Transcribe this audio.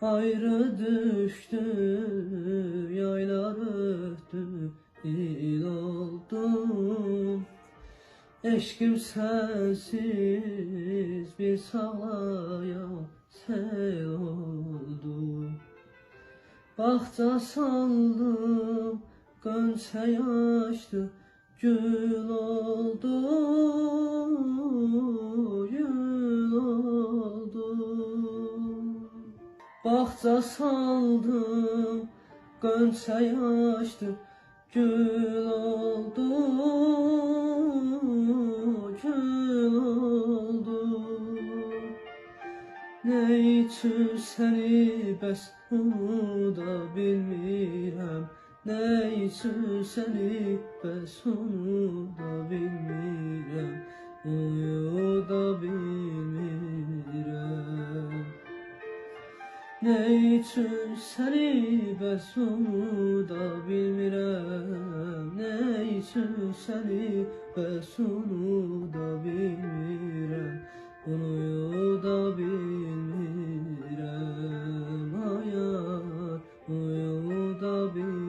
Ayrı düştü, yaylar öttü, il oldum. Eşkim sensiz bir sağlayan sel oldu. Bahçe saldım, gönçe açtı, gül oldu, gül oldu. Bahçe saldım, gönçe açtı, gül oldu, gül oldu. Ne için seni bəs onu da bilmirəm, ne için seni bəs onu da bilmirəm, onu da bilmirəm. Ne için seni bəs onu da bilmirəm, ne için seni bəs onu da bilmirəm, onu da bilmirəm, hayat, onu da bilmirəm.